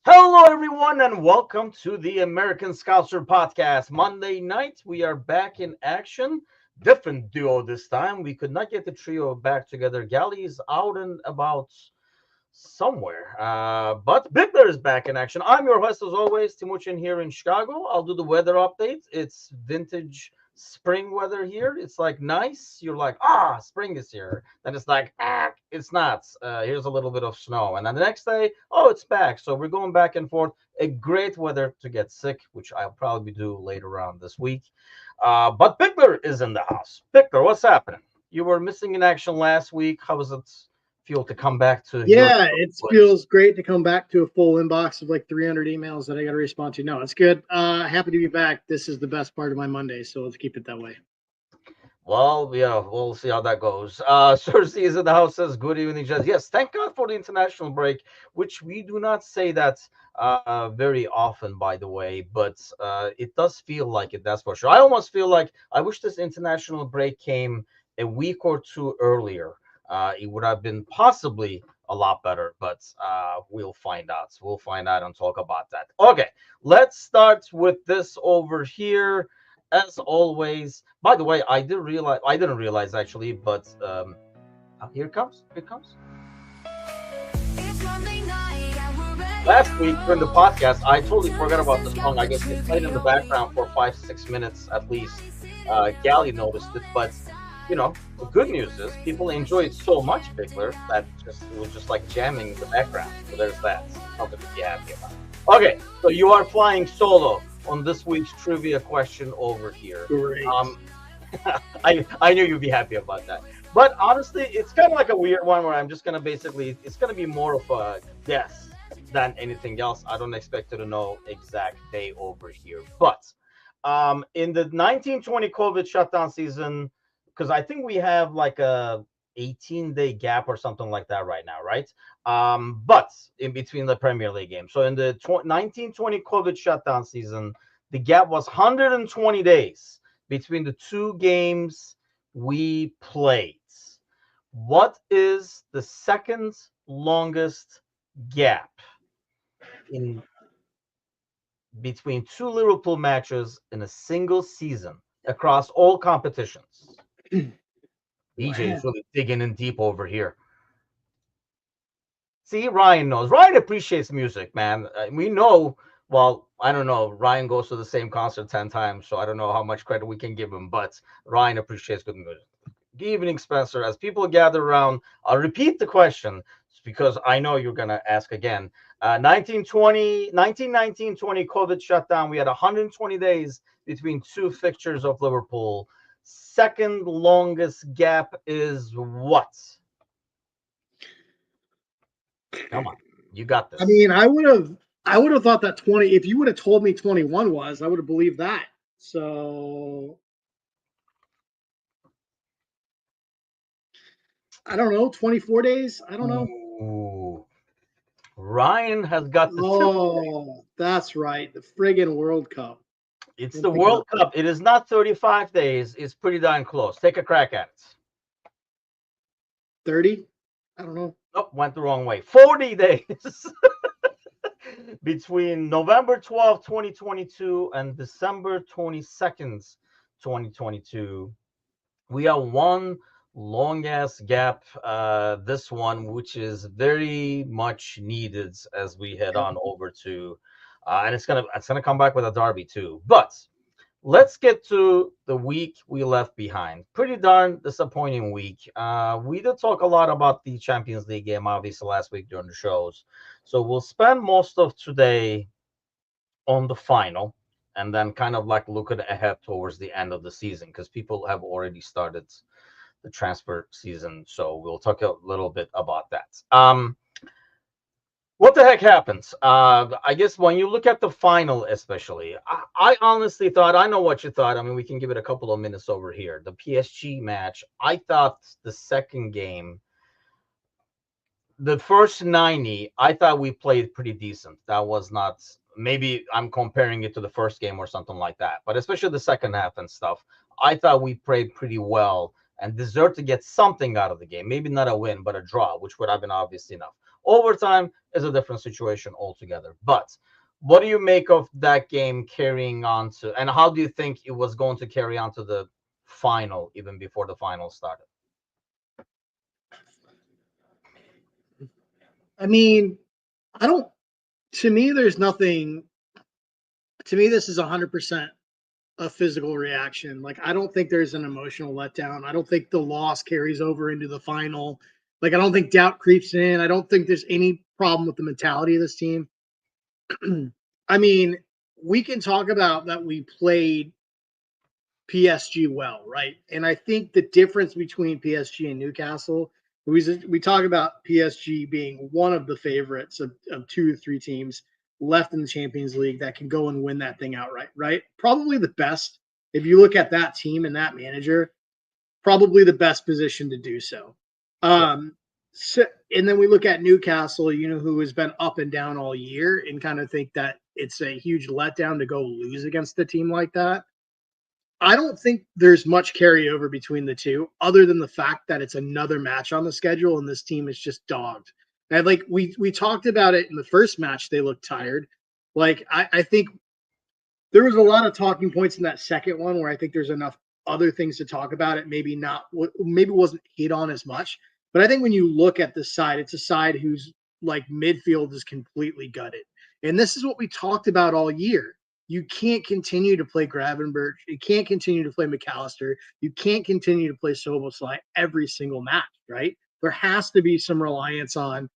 Hello, everyone, and welcome to the American Scouser podcast. Monday night, we are back in action. Different duo this time. We could not get the trio back together. Gally is out and about somewhere, but Bickler is back in action. I'm your host, as always, Timuchin here in Chicago. I'll do the weather update. It's vintage spring weather here. It's like nice. You're like, spring is here. Then it's like, it's not. Here's a little bit of snow. And then the next day, oh, it's back. So we're going back and forth. A great weather to get sick, which I'll probably do later on this week. But Bickler is in the house. Bickler, what's happening? You were missing in action last week. How does it feel to come back to Yeah, it feels great to come back to a full inbox of like 300 emails that I got to respond to. No, it's good. Happy to be back. This is the best part of my Monday, so let's keep it that way. Well, yeah, we'll see how that goes. Cersei is in the house, says, good evening, Jazz. Yes, thank God for the international break, which we do not say that very often, by the way, but it does feel like it, that's for sure. I almost feel like I wish this international break came a week or two earlier. It would have been possibly a lot better, but we'll find out. We'll find out and talk about that. Okay, let's start with this over here. As always, by the way, I didn't realize actually, but here it comes. Last week during the podcast, I totally forgot about the song. I guess it played in the background for 5-6 minutes at least. Gally noticed it, but you know, the good news is people enjoy it so much, Bickler, that it was just like jamming in the background. So there's that. Something to be happy about. Okay, so you are flying solo on this week's trivia question over here. Great. I knew you'd be happy about that. But honestly, it's kind of like a weird one where I'm just going to basically, it's going to be more of a guess than anything else. I don't expect you to know exact day over here. But in the 1920 COVID shutdown season, because I think we have like a 18-day gap or something like that right now, right? But in between the Premier League games. So in the 1920 COVID shutdown season, the gap was 120 days between the two games we played. What is the second longest gap in between two Liverpool matches in a single season across all competitions? DJ is really digging in deep over here. See, Ryan knows. Ryan appreciates music, man. We know. Well, I don't know. Ryan goes to the same concert 10 times, so I don't know how much credit we can give him, but Ryan appreciates good music. Good evening, Spencer. As people gather around, I'll repeat the question because I know you're going to ask again. 1919-20 COVID shutdown. We had 120 days between two fixtures of Liverpool. Second longest gap is what? Come on, you got this. I mean, I would have thought that 20. If you would have told me 21 was, I would have believed that. So I don't know. 24 days. I don't know. Ooh. Ryan has got the. Oh, that's right. The friggin' World Cup. It's the World Cup. It is not 35 days. It's pretty darn close. Take a crack at it. 30? I don't know. Oh, went the wrong way. 40 days between November 12th, 2022 and December 22nd, 2022. We have one long-ass gap, this one, which is very much needed as we head on over to and it's gonna come back with a derby too. But let's get to the week we left behind. Pretty darn disappointing week. We did talk a lot about the Champions League game, obviously, last week during the shows. So we'll spend most of today on the final and then kind of like looking ahead towards the end of the season because people have already started the transfer season. So we'll talk a little bit about that. What the heck happens? I guess when you look at the final, especially, I honestly thought, I know what you thought. I mean, we can give it a couple of minutes over here. The PSG match, I thought the second game, the first 90, I thought we played pretty decent. That was not, maybe I'm comparing it to the first game or something like that, but especially the second half and stuff, I thought we played pretty well and deserved to get something out of the game. Maybe not a win, but a draw, which would have been obvious enough. Overtime is a different situation altogether. But what do you make of that game carrying on to, and how do you think it was going to carry on to the final, even before the final started? I mean, I don't. To me, there's nothing. To me, this is 100% a physical reaction. Like, I don't think there's an emotional letdown. I don't think the loss carries over into the final. Like, I don't think doubt creeps in. I don't think there's any problem with the mentality of this team. I mean, we can talk about that we played PSG well, right? And I think the difference between PSG and Newcastle, we talk about PSG being one of the favorites of 2 or 3 teams left in the Champions League that can go and win that thing outright, right? Probably the best. If you look at that team and that manager, probably the best position to do so. Yeah. So, and then we look at Newcastle, who has been up and down all year, and kind of think that it's a huge letdown to go lose against a team like that. I don't think there's much carryover between the two, other than the fact that it's another match on the schedule and this team is just dogged. And like we talked about it in the first match, they looked tired. Like I think there was a lot of talking points in that second one where I think there's enough other things to talk about it. Maybe wasn't hit on as much. But I think when you look at this side, it's a side whose like midfield is completely gutted. And this is what we talked about all year. You can't continue to play Gravenberch. You can't continue to play McAllister. You can't continue to play Soboslai every single match, right? There has to be some reliance on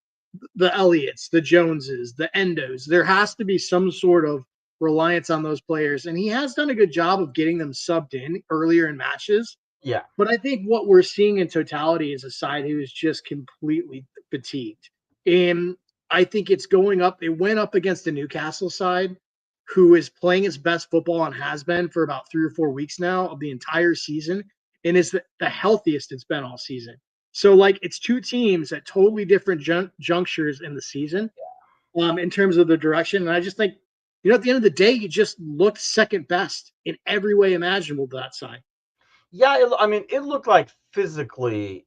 the Elliots, the Joneses, the Endos. There has to be some sort of reliance on those players. And he has done a good job of getting them subbed in earlier in matches. Yeah. But I think what we're seeing in totality is a side who is just completely fatigued. And I think it's going up. It went up against the Newcastle side, who is playing its best football and has been for about 3 or 4 weeks now of the entire season, and is the healthiest it's been all season. So, like, it's 2 teams at totally different junctures in the season, in terms of the direction. And I just think, at the end of the day, you just looked second best in every way imaginable to that side. Yeah, I mean, it looked like physically,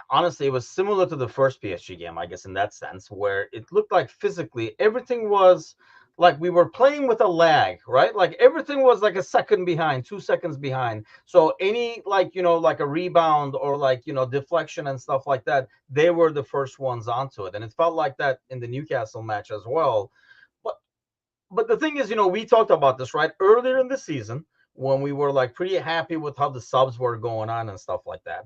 honestly, it was similar to the first PSG game, I guess, in that sense, where it looked like physically everything was like we were playing with a lag, right? Like everything was like a second behind, 2 seconds behind. So any like, like a rebound or like, deflection and stuff like that, they were the first ones onto it. And it felt like that in the Newcastle match as well. But but the thing is, we talked about this right earlier in the season when we were like pretty happy with how the subs were going on and stuff like that.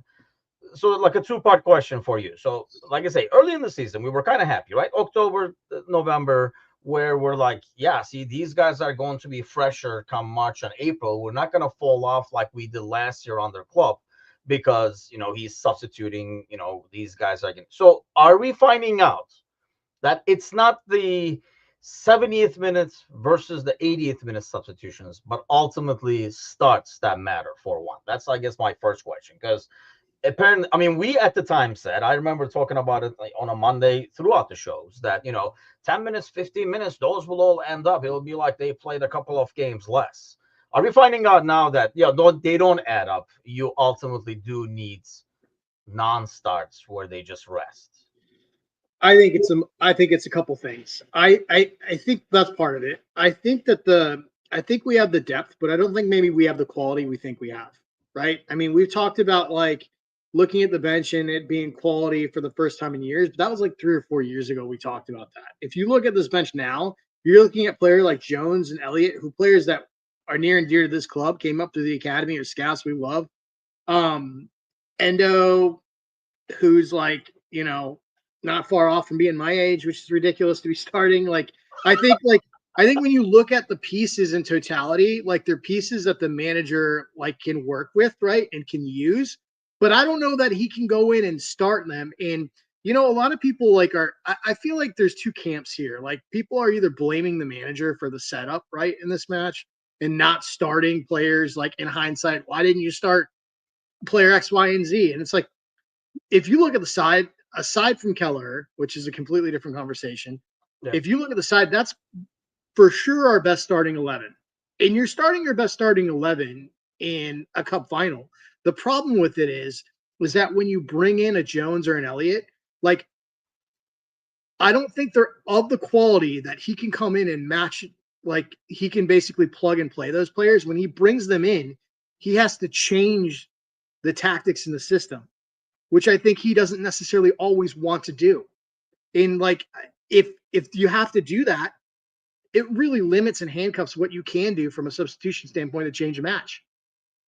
So like a two-part question for you. So like I say, early in the season we were kind of happy, right? October, November, where we're like, yeah, see, these guys are going to be fresher come March and April. We're not going to fall off like we did last year on their club because he's substituting, these guys are getting. So are we finding out that it's not the 70th minute versus the 80th minute substitutions, but ultimately starts that matter for one? That's, I guess, my first question. Because apparently, I mean, we at the time said, I remember talking about it like on a Monday throughout the shows that, 10 minutes, 15 minutes, those will all end up. It'll be like they played a couple of games less. Are we finding out now that, they don't add up? You ultimately do need non-starts where they just rest. I think it's a couple things. I think that's part of it. I think we have the depth, but I don't think maybe we have the quality we think we have. Right? I mean, we've talked about like looking at the bench and it being quality for the first time in years, but that was like 3 or 4 years ago we talked about that. If you look at this bench now, you're looking at players like Jones and Elliott, who players that are near and dear to this club, came up through the academy or scouts we love. Um Endo, who's like, not far off from being my age, which is ridiculous to be starting. I think when you look at the pieces in totality, like they're pieces that the manager like can work with, right, and can use. But I don't know that he can go in and start them. And a lot of people like I feel like there's 2 camps here. Like people are either blaming the manager for the setup, right, in this match and not starting players. Like in hindsight, why didn't you start player X, Y, and Z? And it's like, if you look at the side, aside from Keller, which is a completely different conversation, Yeah. if you look at the side, that's for sure our best starting 11. And you're starting your best starting 11 in a cup final. The problem with it is that when you bring in a Jones or an Elliott, like I don't think they're of the quality that he can come in and match. Like he can basically plug and play those players. When he brings them in, he has to change the tactics in the system, which I think he doesn't necessarily always want to do. And like if you have to do that, it really limits and handcuffs what you can do from a substitution standpoint to change a match.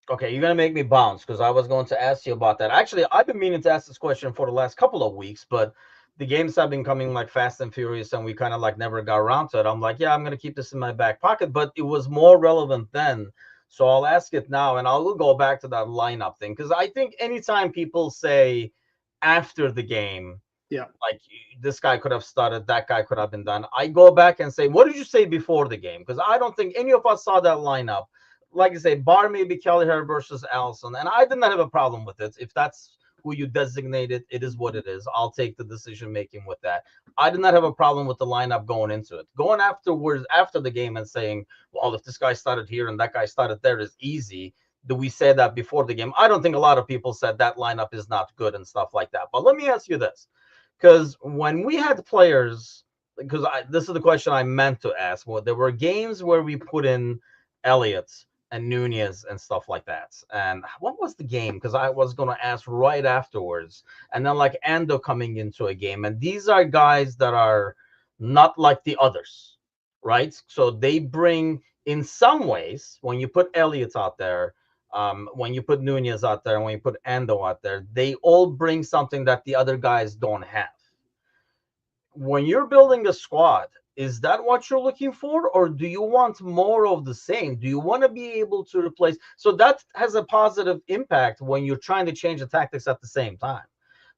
Okay, you're gonna make me bounce because I was going to ask you about that. Actually, I've been meaning to ask this question for the last couple of weeks, but the games have been coming like fast and furious, and we kind of like never got around to it. I'm like, yeah, I'm gonna keep this in my back pocket, but it was more relevant then. So I'll ask it now, and I'll go back to that lineup thing because I think anytime people say after the game, Yeah. like this guy could have started, that guy could have been done. I go back and say, what did you say before the game? Because I don't think any of us saw that lineup. Like I say, bar maybe Kelleher versus Allison, and I did not have a problem with it. If that's who you designated, it is what it is. I'll take the decision making with that. I did not have a problem with the lineup going into it. Going afterwards after the game and saying, well, if this guy started here and that guy started there is easy. Do we say that before the game? I don't think a lot of people said that lineup is not good and stuff like that. But let me ask you this. Because when we had players, because this is the question I meant to ask. Well, there were games where we put in Elliott and Nunez and stuff like that. And what was the game? Because I was going to ask right afterwards. And then like Ando coming into a game. And these are guys that are not like the others, right? So they bring, in some ways, when you put Elliott out there, when you put Nunez out there, and when you put Ando out there, they all bring something that the other guys don't have. When you're building a squad, is that what you're looking for, or do you want more of the same? Do you want to be able to replace? So that has a positive impact when you're trying to change the tactics at the same time.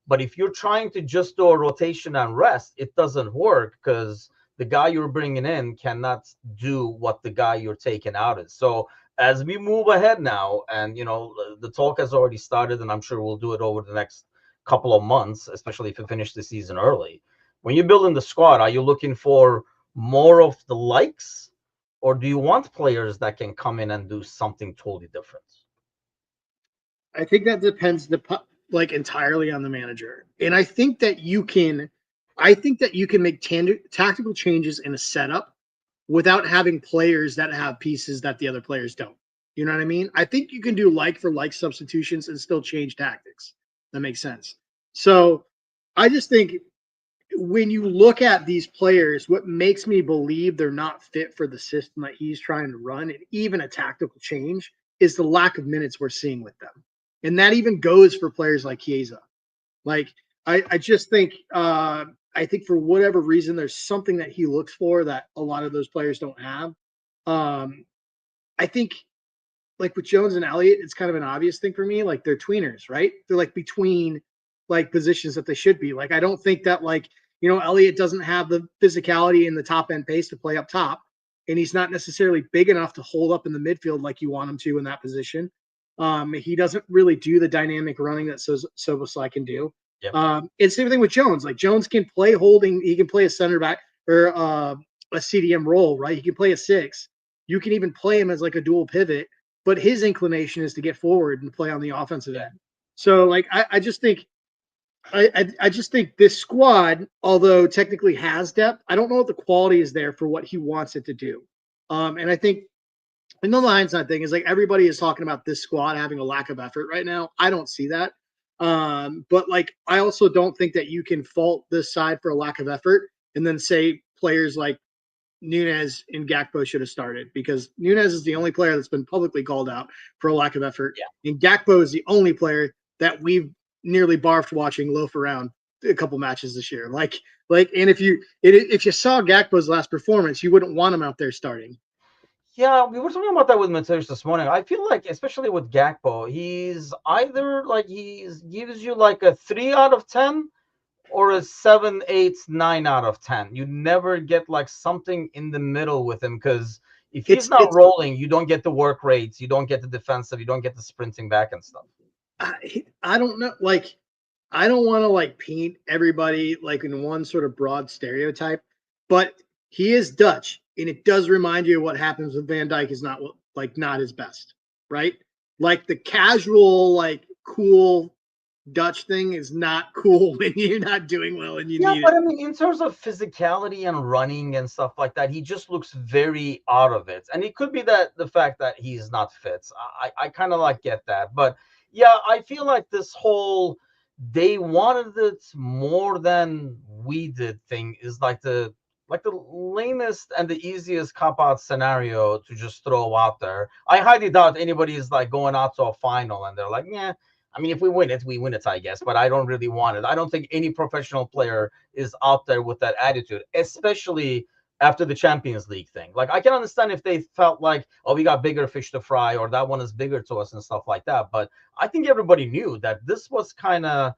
But if you're trying to just do a rotation and rest, it doesn't work because the guy you're bringing in cannot do what the guy you're taking out is. So as we move ahead now, and the talk has already started, and I'm sure we'll do it over the next couple of months, especially if we finish the season early. When you're building the squad, are you looking for more of the likes, or do you want players that can come in and do something totally different? I think that depends like entirely on the manager. And I think that you can make tactical changes in a setup without having players that have pieces that the other players don't. You know what I mean? I think you can do like for like substitutions and still change tactics. That makes sense. So I just think when you look at these players, what makes me believe they're not fit for the system that he's trying to run, and even a tactical change, is the lack of minutes we're seeing with them. And that even goes for players like Chiesa. Like, I just think, I think for whatever reason, there's something that he looks for that a lot of those players don't have. I think, like with Jones and Elliott, it's kind of an obvious thing for me. Like they're tweeners, right? They're like between like positions that they should be. Like I don't think that Elliott doesn't have the physicality and the top end pace to play up top, and he's not necessarily big enough to hold up in the midfield like you want him to in that position. He doesn't really do the dynamic running that Soboslai can do. Yep. And same thing with Jones. Like Jones can play holding, he can play a center back or a CDM role, right? He can play a six. You can even play him as like a dual pivot, but his inclination is to get forward and play on the offensive end. So like I just think I just think this squad, although technically has depth, I don't know if the quality is there for what he wants it to do. And I think in the hindsight thing is like everybody is talking about this squad having a lack of effort right now. I don't see that. But like I also don't think that you can fault this side for a lack of effort and then say players like Nunez and Gakpo should have started, because Nunez is the only player that's been publicly called out for a lack of effort. Yeah. And Gakpo is the only player that we've nearly barfed watching loaf around a couple matches this year. And if you saw Gakpo's last performance, you wouldn't want him out there starting. Yeah, we were talking about that with Mateus this morning. I feel like, especially with Gakpo, he's either like he gives you like a 3 out of 10 or a 7, 8, 9 out of 10. You never get like something in the middle with him because if he's not rolling, you don't get the work rates, you don't get the defensive, you don't get the sprinting back and stuff. I don't know. Like, I don't want to like paint everybody like in one sort of broad stereotype, but he is Dutch, and it does remind you of what happens when Van Dijk is not his best, right? Like the casual, like cool Dutch thing is not cool when you're not doing well and you Yeah, need but it. I mean, in terms of physicality and running and stuff like that, he just looks very out of it. And it could be that the fact that he's not fit. I kind of like get that. But yeah, I feel like this whole they wanted it more than we did thing is like the lamest and the easiest cop out scenario to just throw out there. I highly doubt anybody is like going out to a final and they're like, yeah, I mean, if we win it, we win it, I guess, but I don't really want it. I don't think any professional player is out there with that attitude, especially after the Champions League thing. Like, I can understand if they felt like, oh, we got bigger fish to fry, or that one is bigger to us and stuff like that. But I think everybody knew that this was kind of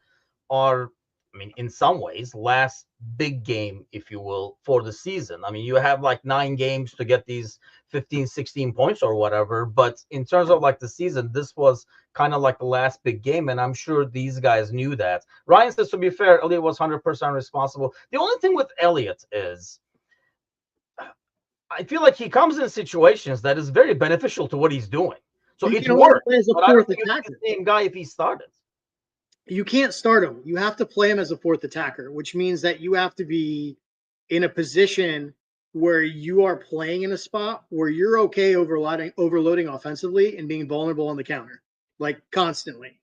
our, I mean, in some ways, last big game, if you will, for the season. I mean, you have like 9 games to get these 15, 16 points or whatever. But in terms of like the season, this was kind of like the last big game. And I'm sure these guys knew that. Ryan says, to be fair, Elliot was 100% responsible. The only thing with Elliot is I feel like he comes in situations that is very beneficial to what he's doing. So You it's can only worked. play as a But I don't fourth think it'd be attacker. the same guy if he started. You can't start him. You have to play him as a fourth attacker, which means that you have to be in a position where you are playing in a spot where you're okay overloading offensively and being vulnerable on the counter, like constantly.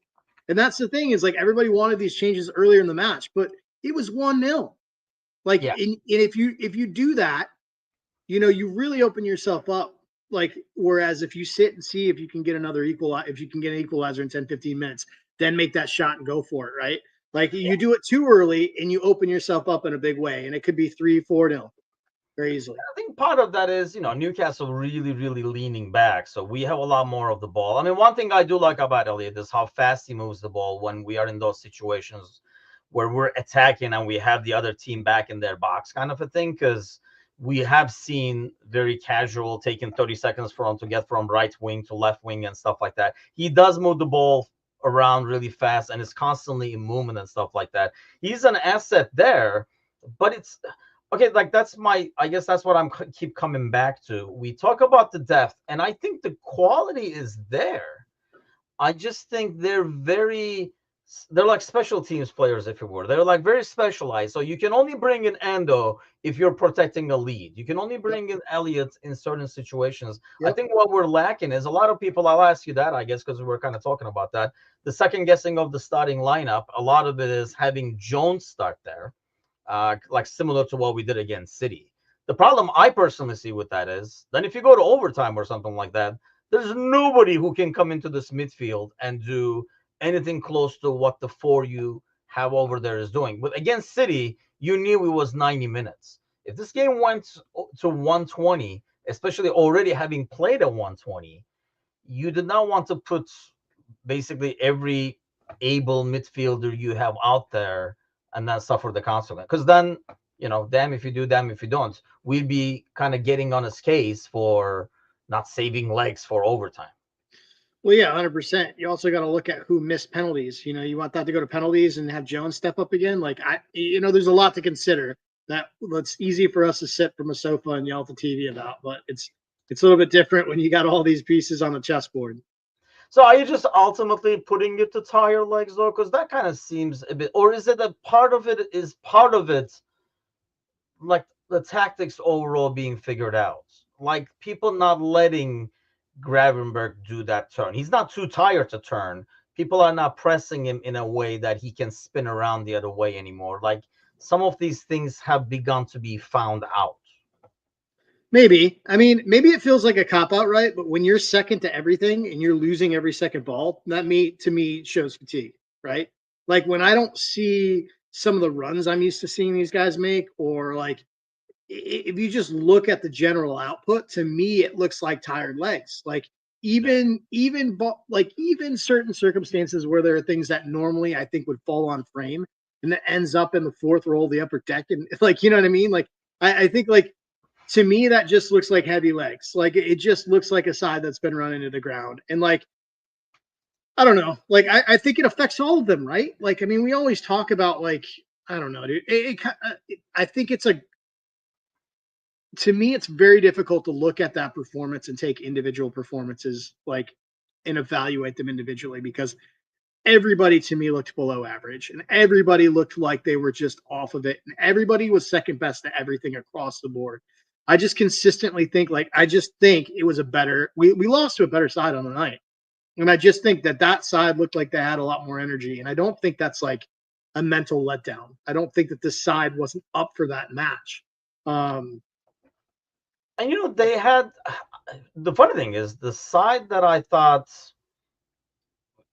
And that's the thing is like everybody wanted these changes earlier in the match, but it was 1-0. Like, Yeah. and if you do that, you really open yourself up. Like, whereas if you sit and see if you can get if you can get an equalizer in 10, 15 minutes, then make that shot and go for it, right? Like, you do it too early and you open yourself up in a big way, and it could be 3-4-0 very easily. I think part of that is, Newcastle really, really leaning back. So we have a lot more of the ball. I mean, one thing I do like about Elliot is how fast he moves the ball when we are in those situations where we're attacking and we have the other team back in their box, kind of a thing. Because we have seen very casual taking 30 seconds for him to get from right wing to left wing and stuff like that. He does move the ball around really fast and is constantly in movement and stuff like that. He's an asset there, but it's okay, like I guess that's what I'm keep coming back to. We talk about the depth, and I think the quality is there. I just think they're like special teams players, if you were. They're like very specialized. So you can only bring in Ando if you're protecting a lead. You can only Yep. bring in Elliott in certain situations. I Yep. think what we're lacking is a lot of people. I'll ask you that, I guess, because we were kind of talking about that. The second guessing of the starting lineup, a lot of it is having Jones start there, like similar to what we did against City. The problem I personally see with that is then if you go to overtime or something like that, there's nobody who can come into this midfield and do anything close to what the four you have over there is doing. But against City, you knew it was 90 minutes. If this game went to 120, especially already having played at 120, you did not want to put basically every able midfielder you have out there and then suffer the consequence. Because then, damn if you do, damn if you don't. We'd be kind of getting on his case for not saving legs for overtime. Well, yeah, 100%. You also got to look at who missed penalties. You want that to go to penalties and have Jones step up again. Like, there's a lot to consider. That's easy for us to sit from a sofa and yell at the TV about, but it's a little bit different when you got all these pieces on the chessboard. So are you just ultimately putting it to tire legs though? Because that kind of seems a bit, or is it a part of it like the tactics overall being figured out? Like people not letting Gravenberg do that turn. He's not too tired to turn. People are not pressing him in a way that he can spin around the other way anymore. Like some of these things have begun to be found out. Maybe. I mean, maybe it feels like a cop out, right? But when you're second to everything and you're losing every second ball, to me shows fatigue, right? Like when I don't see some of the runs I'm used to seeing these guys make, or like if you just look at the general output, to me it looks like tired legs. Like even certain circumstances where there are things that normally I think would fall on frame and that ends up in the fourth roll of the upper deck, and like you know what I mean? Like I think like to me that just looks like heavy legs. Like it just looks like a side that's been run into the ground. And like I don't know. Like I think it affects all of them, right? Like I mean, we always talk about like I don't know, dude. I think it's a to me, it's very difficult to look at that performance and take individual performances like and evaluate them individually because everybody to me looked below average, and everybody looked like they were just off of it, and everybody was second best to everything across the board. I just consistently think I just think it was a better. We lost to a better side on the night, and I just think that side looked like they had a lot more energy, and I don't think that's like a mental letdown. I don't think that this side wasn't up for that match. And they had the funny thing is the side that I thought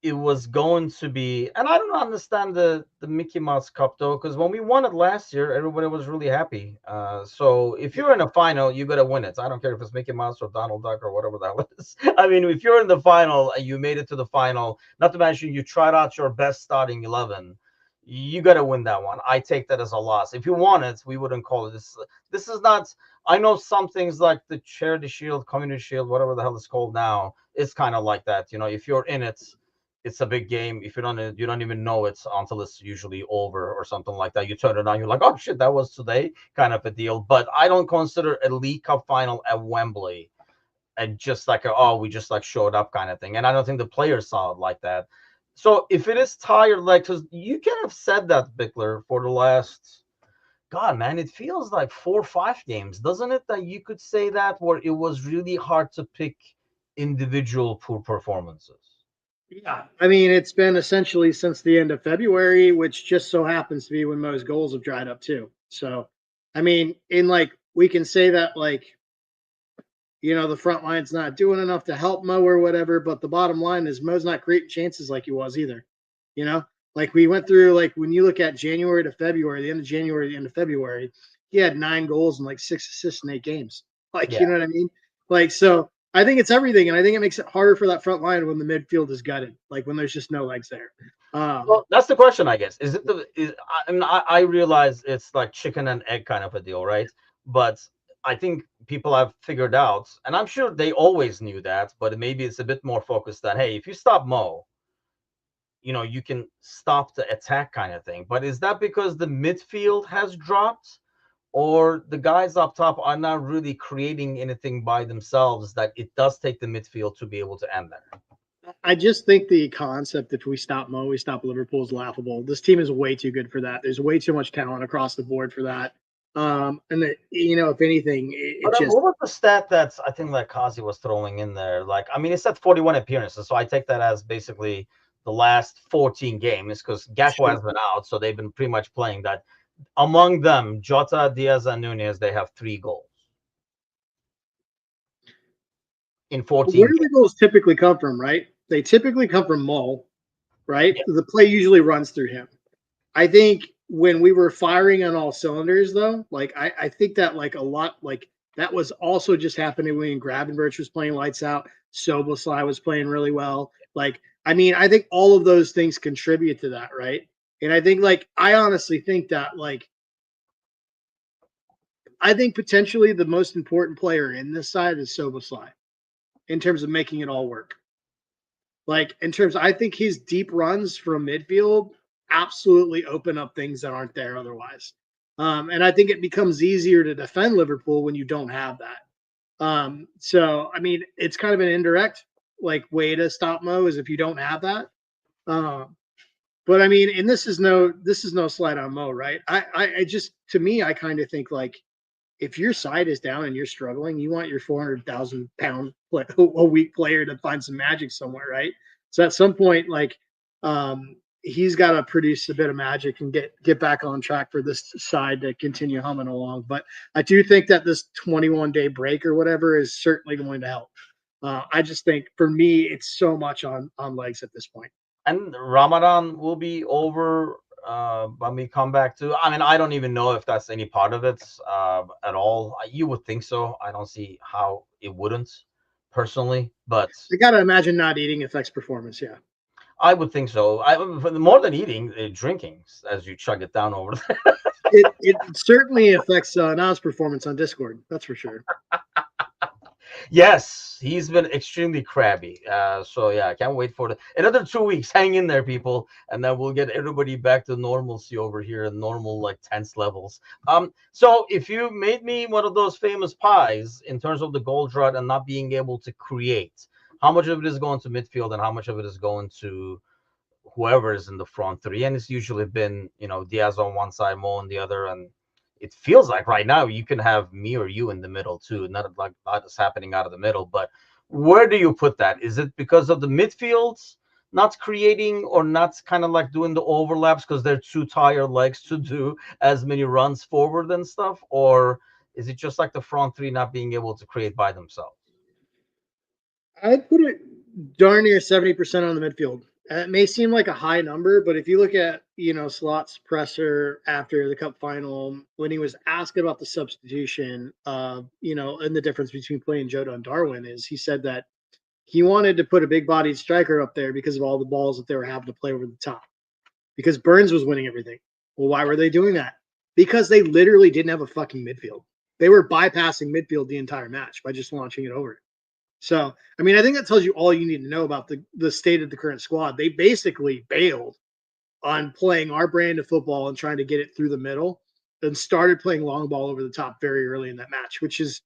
it was going to be, and I don't understand the Mickey Mouse Cup though, because when we won it last year, everybody was really happy. So if you're in a final, you got to win it. I don't care if it's Mickey Mouse or Donald Duck or whatever the hell it is. I mean, if you're in the final and you made it to the final, not to mention you tried out your best starting 11, you got to win that one. I take that as a loss. If you won it, we wouldn't call it this. This is not. I know some things like the Charity Shield, Community Shield, whatever the hell it's called now, it's kind of like that. If you're in it, it's a big game. If you don't even know it until it's usually over or something like that. You turn it on, you're like, oh shit, that was today, kind of a deal. But I don't consider a League Cup final at Wembley and just like we just like showed up kind of thing. And I don't think the players saw it like that. So if it is tired, like, because you can have said that, Bickler, for the last, God, man, it feels like 4 or 5 games, doesn't it? That you could say that where it was really hard to pick individual poor performances. Yeah, I mean, it's been essentially since the end of February, which just so happens to be when most goals have dried up too. So, I mean, we can say that the front line's not doing enough to help Mo or whatever, but the bottom line is Mo's not creating chances like he was either. Like we went through, like when you look at January to February, the end of January, the end of February, he had 9 goals and like 6 assists in 8 games. Yeah. You know what I mean? So I think it's everything, and I think it makes it harder for that front line when the midfield is gutted, like when there's just no legs there. Well, that's the question, I guess. Is it I realize it's like chicken and egg kind of a deal, right? But I think people have figured out, and I'm sure they always knew that, but maybe it's a bit more focused that, hey, if you stop Mo, you can stop the attack kind of thing. But is that because the midfield has dropped, or the guys up top are not really creating anything by themselves that it does take the midfield to be able to end there? I just think the concept that we stop Mo, we stop Liverpool is laughable. This team is way too good for that. There's way too much talent across the board for that. If anything, it But just what was the stat that I think that Kazi was throwing in there? Like, I mean, it said 41 appearances, so I take that as basically the last 14 games because Gakpo has been out, so they've been pretty much playing that. Among them, Jota, Diaz, and Nunez, they have 3 goals in 14 where do games. the goals typically come from, right? They typically come from Mo, right? Yeah. The play usually runs through him. I think when we were firing on all cylinders, though, I think that a lot that was also just happening when Gravenberch was playing lights out. Soboslai was playing really well. I think all of those things contribute to that, right? And I think I honestly think that I think potentially the most important player in this side is Soboslai in terms of making it all work. I think his deep runs from midfield absolutely open up things that aren't there otherwise. And I think it becomes easier to defend Liverpool when you don't have that. It's kind of an indirect way to stop Mo is if you don't have that. But I mean, and this is no slight on Mo, right? I just, to me, I kind of think if your side is down and you're struggling, you want your 400,000 pound a week player to find some magic somewhere, right? So at some point, he's got to produce a bit of magic and get back on track for this side to continue humming along. But I do think that this 21-day break or whatever is certainly going to help. I just think for me, it's so much on legs at this point. And Ramadan will be over when we come back to. I mean, I don't even know if that's any part of it at all. You would think so. I don't see how it wouldn't, personally. But I gotta imagine not eating affects performance. Yeah, I would think so. More than eating, drinking as you chug it down over there. it certainly affects Nas performance on Discord. That's for sure. Yes, he's been extremely crabby. So yeah, I can't wait for another 2 weeks. Hang in there, people, and then we'll get everybody back to normalcy over here and normal tense levels. So if you made me one of those famous pies in terms of the goal drought and not being able to create, how much of it is going to midfield and how much of it is going to whoever is in the front three, and it's usually been Diaz on one side, Mo on the other, and it feels like right now you can have me or you in the middle too. Not like that is happening out of the middle, but where do you put that? Is it because of the midfields not creating or not kind of like doing the overlaps because they're too tired legs to do as many runs forward and stuff, or is it just like the front three not being able to create by themselves? I'd put it darn near 70% on the midfield. It may seem like a high number, but if you look at, Slot's presser after the cup final, when he was asked about the substitution, and the difference between playing Jota and Darwin, is he said that he wanted to put a big bodied striker up there because of all the balls that they were having to play over the top, because Burns was winning everything. Well, why were they doing that? Because they literally didn't have a fucking midfield. They were bypassing midfield the entire match by just launching it over. So, I mean, I think that tells you all you need to know about the state of the current squad. They basically bailed on playing our brand of football and trying to get it through the middle and started playing long ball over the top very early in that match, which is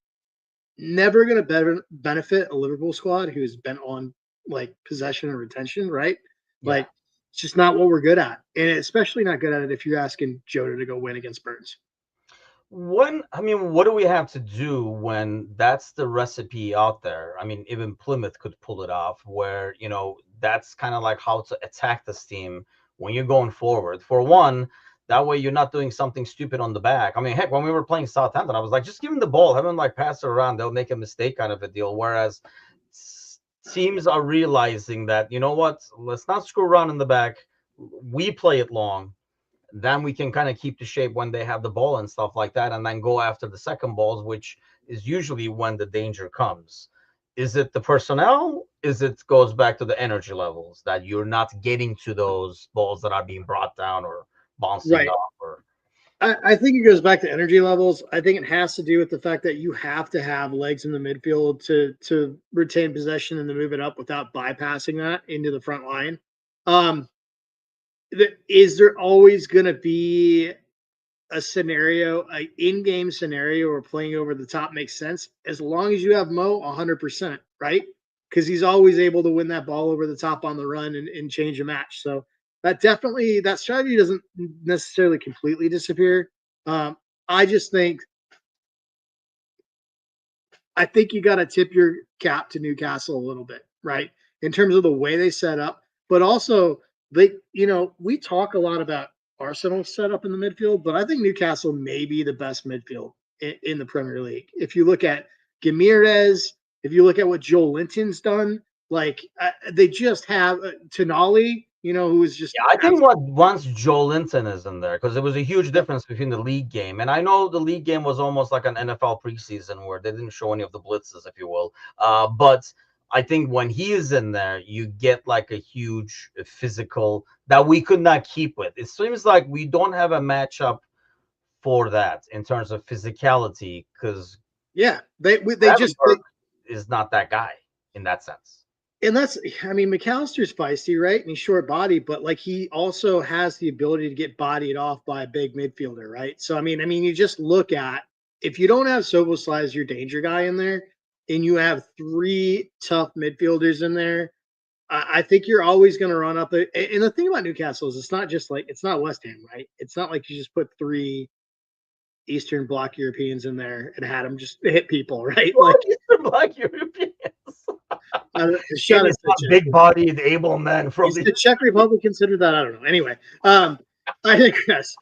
never going to benefit a Liverpool squad who's been on like possession and retention, right? Yeah. Like, it's just not what we're good at. And especially not good at it if you're asking Jota to go win against Burns. What do we have to do when that's the recipe out there? I mean, even Plymouth could pull it off, where that's kind of like how to attack this team when you're going forward. For one, that way you're not doing something stupid on the back. I mean, heck, when we were playing Southampton, I was like, just give them the ball, have them like pass it around, they'll make a mistake, kind of a deal. Whereas teams are realizing that, you know what, let's not screw around in the back. We play it long, then we can kind of keep the shape when they have the ball and stuff like that, and then go after the second balls, which is usually when the danger comes. Is it the personnel? Is it goes back to the energy levels that you're not getting to those balls that are being brought down or bouncing Right. off? Or I think it goes back to energy levels. I think it has to do with the fact that you have to have legs in the midfield to retain possession and to move it up without bypassing that into the front line. Um, is there always going to be a scenario, an in-game scenario where playing over the top makes sense as long as you have Mo 100%, right? Because he's always able to win that ball over the top on the run and change a match. So that strategy doesn't necessarily completely disappear. I just think you got to tip your cap to Newcastle a little bit, right? In terms of the way they set up, but also we talk a lot about Arsenal's setup in the midfield, but I think Newcastle may be the best midfield in the Premier League. If you look at Gamirez, if you look at what Joel Linton's done, like they just have Tonali, who is just yeah, I think what once Joe Linton is in there, because there was a huge difference between the league game, and I know the league game was almost like an NFL preseason where they didn't show any of the blitzes, if you will. But I think when he is in there, you get like a huge physical that we could not keep with. It seems like we don't have a matchup for that in terms of physicality, because yeah, Gravenberg is not that guy in that sense. and that's, I mean, McAllister's feisty, right? And he's short body, but like he also has the ability to get bodied off by a big midfielder, right? So I mean, you just look at, if you don't have Soboslai as your danger guy in there, and you have three tough midfielders in there, I think you're always going to run up. And the thing about Newcastle is it's not West Ham, right? It's not like you just put three Eastern Bloc Europeans in there and had them just hit people, right? Well, Like, he's the Black Europeans. shout out It's to not big-bodied, able men from Is the. the Czech Republic considered that? I don't know. Anyway, I digress.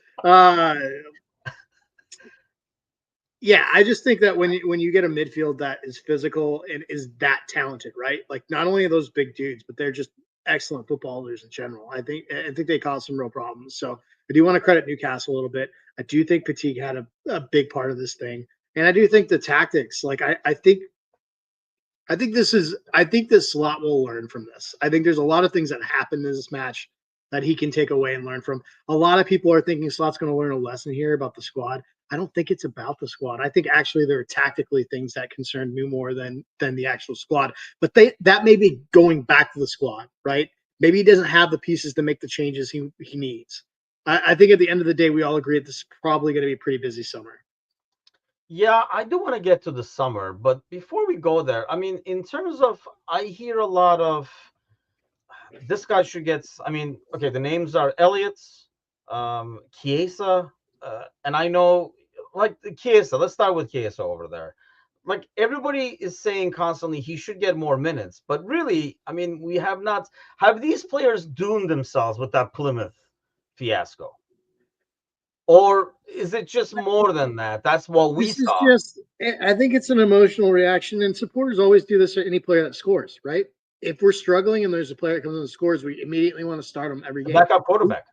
Yeah, I just think that when you get a midfield that is physical and is that talented, right? Like not only are those big dudes, but they're just excellent footballers in general. I think they cause some real problems. So I do want to credit Newcastle a little bit. I do think Fatigue had a big part of this thing, and I do think the tactics. Like I think this Slot will learn from this. I think there's a lot of things that happened in this match that he can take away and learn from. A lot of people are thinking Slot's going to learn a lesson here about the squad. I don't think it's about the squad. I think actually there are tactically things that concern me more than the actual squad. But that may be going back to the squad, right? Maybe he doesn't have the pieces to make the changes he needs. I think at the end of the day, we all agree that this is probably going to be a pretty busy summer. Yeah, I do want to get to the summer, but before we go there, I mean, in terms of, I hear a lot of this guy should get. I mean, okay, the names are Elliott, Chiesa, and I know like the Chiesa. Let's start with Chiesa over there. Like everybody is saying constantly, he should get more minutes, but really, I mean, we have not have these players doomed themselves with that Plymouth fiasco, or is it just more than that? That's what we This is saw. just, I think it's an emotional reaction, and supporters always do this to any player that scores, right? If we're struggling and there's a player that comes in and scores, we immediately want to start them every The game. backup quarterback.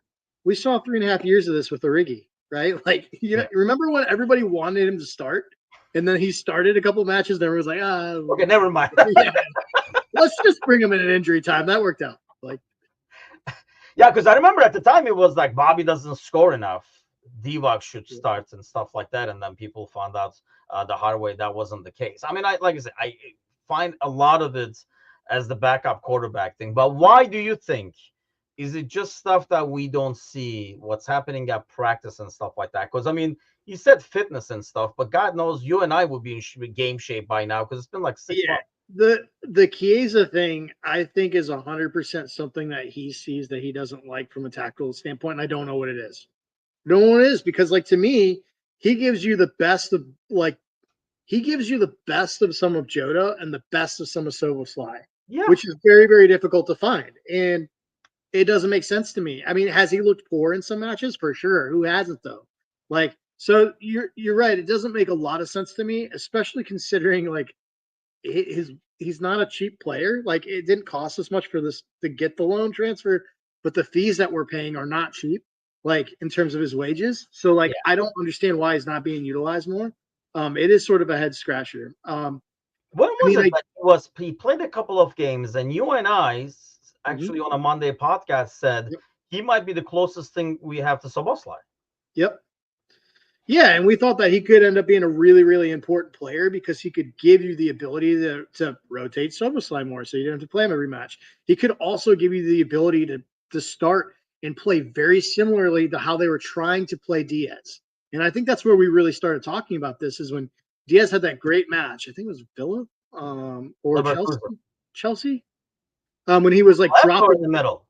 We saw 3.5 years of this with Origi, right? Like, you know, Yeah. remember when everybody wanted him to start, and then he started a couple matches, and everyone was like, Okay, never mind. yeah, let's just bring him in an injury time. That worked out. Like, Yeah, because I remember at the time it was like Bobby doesn't score enough. Divock should start and stuff like that, and then people found out the hard way that wasn't the case. I mean, I like I said, I find a lot of it as the backup quarterback thing. But why do you think? Is it just stuff that we don't see? What's happening at practice and stuff like that? Because I mean, you said fitness and stuff, but God knows you and I would be in game shape by now because it's been like 6 months. yeah, the Chiesa thing, I think, is 100% something that he sees that he doesn't like from a tactical standpoint. And I don't know what it is. No one is, because, like, to me, he gives you the best of, like, he gives you the best of some of Jota and the best of some of Szoboszlai, Yeah, which is very, very difficult to find. And it doesn't make sense to me. I mean, has he looked poor in some matches? For sure. Who hasn't, though? Like, so you're right. It doesn't make a lot of sense to me, especially considering, like, his he's not a cheap player. Like, it didn't cost us much for this to get the loan transfer, but the fees that we're paying are not cheap, like, in terms of his wages. So, like, yeah. I don't understand why he's not being utilized more. It is sort of a head scratcher. When I was mean, it like, that he played a couple of games, and you and I mhm, actually on a Monday podcast said yep, he might be the closest thing we have to Soboslai. yep. Yeah, and we thought that he could end up being a really, really important player because he could give you the ability to rotate SummerSlam more, so you didn't have to play him every match. He could also give you the ability to start and play very similarly to how they were trying to play Diaz. And I think that's where we really started talking about this, is when Diaz had that great match. I think it was Villa, or Chelsea. Leverkusen. Chelsea, when he was, like, Left or dropping. in the middle?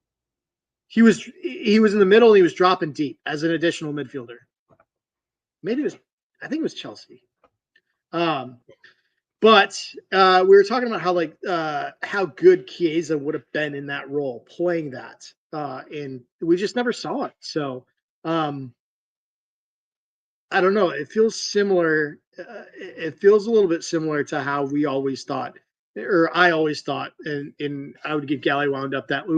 He was in the middle and he was dropping deep as an additional midfielder. Maybe it was. I think it was Chelsea. Um, but we were talking about how, like, how good Chiesa would have been in that role, playing that, and we just never saw it. So, um, I don't know. It feels similar. It feels a little bit similar to how we always thought, or I always thought, and I would get Gally wound up, that we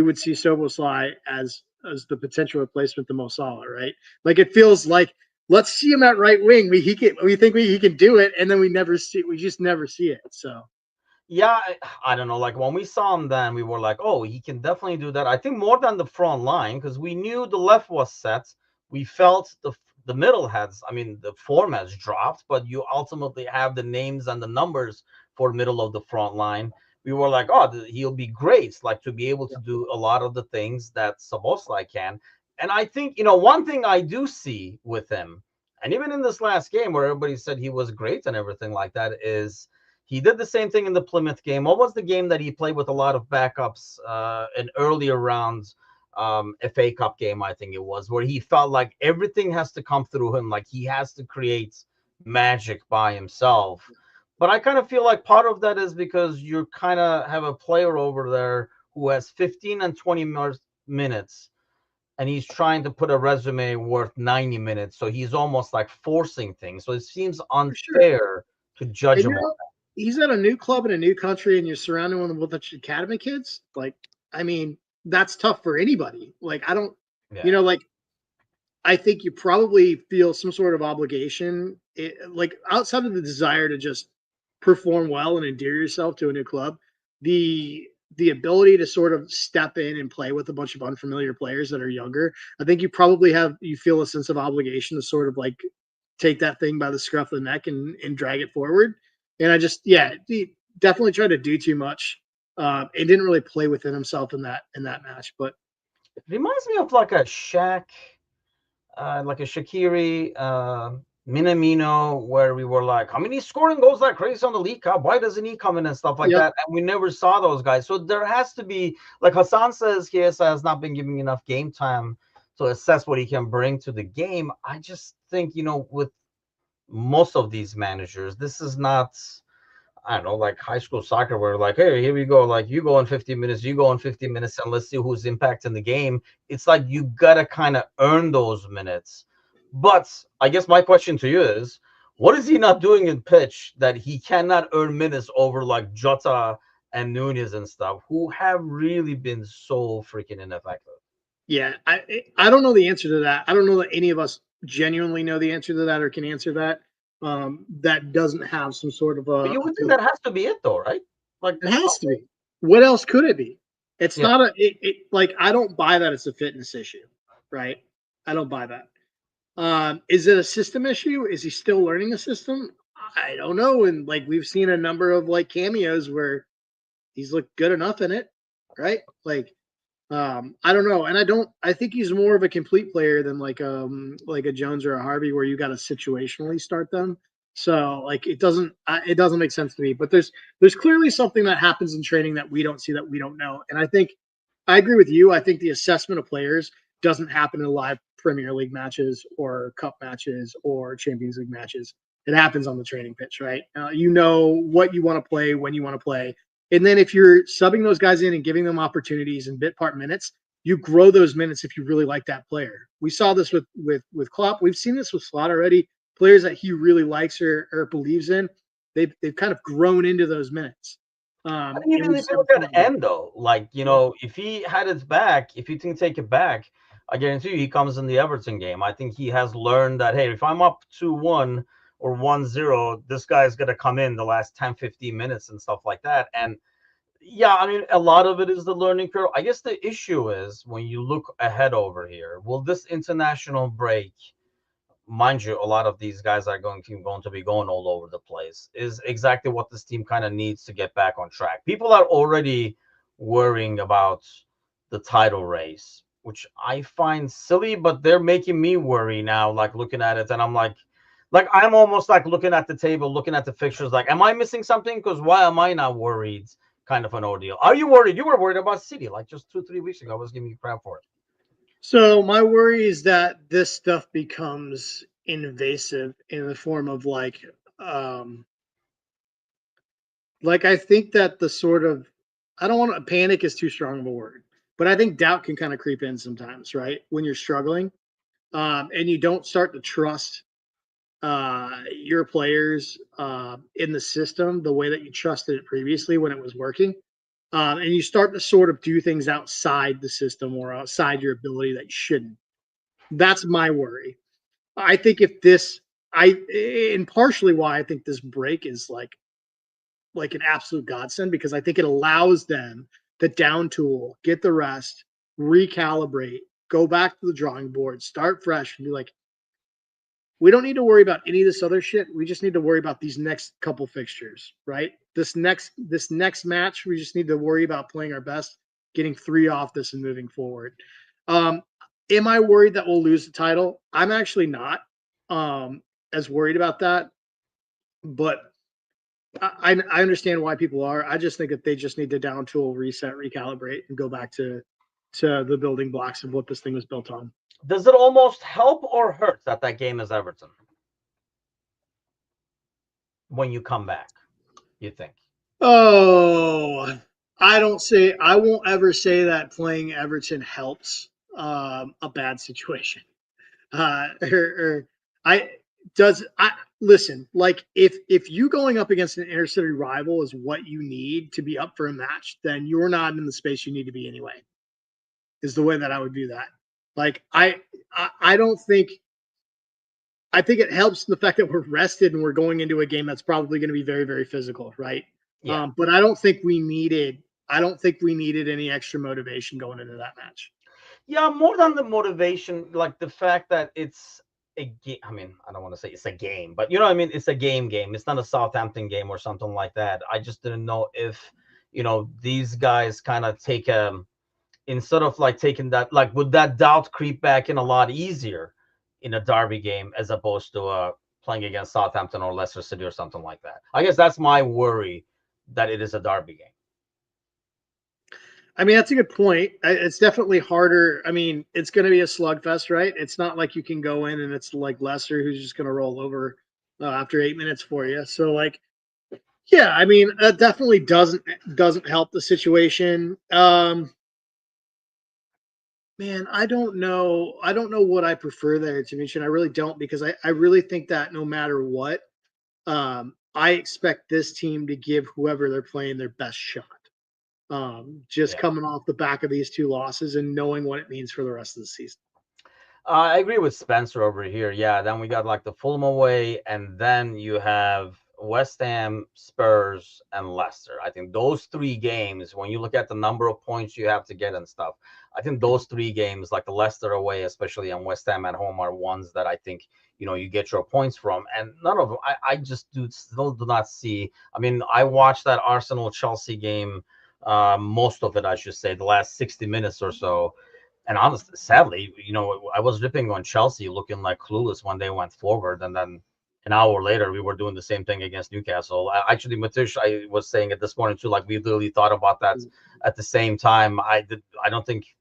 would see Soboslai as the potential replacement to Mo Salah, right? Like, it feels like, let's see him at right wing. We think he can do it, and then we just never see it. So, Yeah, I don't know. Like when we saw him, then we were like, oh, he can definitely do that. I think more than the front line because we knew the left was set. We felt the middle has. I mean, the form has dropped, but you ultimately have the names and the numbers for middle of the front line. We were like, oh, he'll be great, like to be able to do a lot of the things that Saboslai can. And I think one thing I do see with him, and even in this last game where everybody said he was great and everything like that, is he did the same thing in the Plymouth game. What was the game that he played with a lot of backups in earlier rounds? FA Cup game, I think it was, where he felt like everything has to come through him, like he has to create magic by himself. But I kind of feel like part of that is because you kind of have a player over there who has 15 and 20 minutes, and he's trying to put a resume worth 90 minutes. So he's almost like forcing things. So it seems for sure. unfair to judge And him on he's at a new club in a new country, and you're surrounding him with a bunch of academy kids. Like, I mean, that's tough for anybody. Like, I don't, that. Yeah. like, I think you probably feel some sort of obligation, like, outside of the desire to just perform well and endear yourself to a new club, the ability to sort of step in and play with a bunch of unfamiliar players that are younger. I think you feel a sense of obligation to sort of, like, take that thing by the scruff of the neck and drag it forward. And I just, yeah, he definitely tried to do too much. And didn't really play within himself in that match. But Reminds me of like a Shaq, like a Shaqiri, Minamino, where we were like, I mean, he's scoring goals like crazy on the League Cup. Why doesn't he come in and stuff like Yep. that? And we never saw those guys. So there has to be, like Hassan says, Chiesa has not been giving enough game time to assess what he can bring to the game. I just think, with most of these managers, this is not, I don't know, like high school soccer where like, hey, here we go. Like you go in 15 minutes, you go in 15 minutes, and let's see who's impacting the game. It's like you gotta kind of earn those minutes. But I guess my question to you is, what is he not doing in pitch that he cannot earn minutes over like Jota and Nunez and stuff, who have really been so freaking ineffective? Yeah, I don't know the answer to that. I don't know that any of us genuinely know the answer to that or can answer that. That doesn't have some sort of But a. you would think that has to be it, though, right? Like, It has to be. What else could it be? It's yeah. not a. Like I don't buy that it's a fitness issue, right? I don't buy that. Is it a system issue? Is he still learning a system? I don't know. And like we've seen a number of like cameos where he's looked good enough in it, right? I don't know, and I think he's more of a complete player than like a Jones or a Harvey where you got to situationally start them. So like it doesn't make sense to me. But there's clearly something that happens in training that we don't see that we don't know. And I think I agree with you. I think the assessment of players doesn't happen in live Premier League matches or Cup matches or Champions League matches. It happens on the training pitch, right? You know what you want to play when you want to play, and then if you're subbing those guys in and giving them opportunities and bit part minutes, you grow those minutes if you really like that player. We saw this with Klopp. We've seen this with Slot already. Players that he really likes or believes in, they've kind of grown into those minutes. And And even we if just you haven't look seen at it yet. Endo, like, Yeah. if he had it back, if he can take it back, I guarantee you he comes in the Everton game. I think he has learned that, hey, if I'm up 2-1 or 1-0, this guy's going to come in the last 10, 15 minutes and stuff like that. And yeah, I mean, a lot of it is the learning curve. I guess the issue is when you look ahead over here, will this international break, mind you, a lot of these guys are going to be going all over the place, is exactly what this team kind of needs to get back on track. People are already worrying about the title race, which I find silly, but they're making me worry now, like looking at it, and I'm like I'm almost like looking at the table, looking at the fixtures, like, am I missing something? Because why am I not worried? Kind of an ordeal. Are you worried? You were worried about City like just 2, 3 weeks ago. I was giving you crap for it. So my worry is that this stuff becomes invasive in the form of like I think that the sort of I don't want to panic is too strong of a word, but I think doubt can kind of creep in sometimes, right? When you're struggling, and you don't start to trust your players in the system the way that you trusted it previously when it was working. And you start to sort of do things outside the system or outside your ability that you shouldn't. That's my worry. I think if this, I, and partially why I think this break is like an absolute godsend because I think it allows them the down tool, get the rest, recalibrate, go back to the drawing board, start fresh, and be like, we don't need to worry about any of this other shit. We just need to worry about these next couple fixtures, right? This next match, we just need to worry about playing our best, getting three off this, and moving forward. Um, am I worried that we'll lose the title? I'm actually not as worried about that, but I understand why people are. I just think that they just need to down tool, reset, recalibrate, and go back to the building blocks of what this thing was built on. Does it almost help or hurt that that game is Everton when you come back? You think? Oh, I won't ever say that playing Everton helps a bad situation. Or I does I listen, like if you going up against an inner city rival is what you need to be up for a match, then you're not in the space you need to be anyway. Is the way that I would view that. Like I don't think I think it helps the fact that we're rested and we're going into a game that's probably going to be very, very physical, right? Yeah. But I don't think we needed any extra motivation going into that match. Yeah, more than the motivation, like the fact that it's a game. I mean, I don't want to say it's a game, but you know what I mean? It's a game. It's not a Southampton game or something like that. I just didn't know if, these guys kind of take instead of like taking that, like would that doubt creep back in a lot easier in a derby game as opposed to a playing against Southampton or Leicester City or something like that. I guess that's my worry, that it is a derby game. I mean, that's a good point. It's definitely harder. I mean, it's going to be a slugfest, right? It's not like you can go in and it's like Leicester who's just going to roll over after 8 minutes for you. So, like, yeah, I mean, that definitely doesn't help the situation. Man, I don't know. I don't know what I prefer there, Tanisha. I really don't, because I really think that no matter what, I expect this team to give whoever they're playing their best shot. Just Yeah. coming off the back of these two losses and knowing what it means for the rest of the season. I agree with Spencer over here. Yeah, then we got like the Fulham away, and then you have West Ham, Spurs, and Leicester. I think those three games, when you look at the number of points you have to get and stuff, I think those three games, like the Leicester away, especially, and West Ham at home, are ones that I think you get your points from. And none of them, I just still do not see. I mean, I watched that Arsenal Chelsea game, most of it, I should say, the last 60 minutes or so. And honestly, sadly, I was ripping on Chelsea looking like clueless when they went forward, and then an hour later we were doing the same thing against Newcastle. Actually, Matish, I was saying it this morning too, like we literally thought about that at the same time. I don't think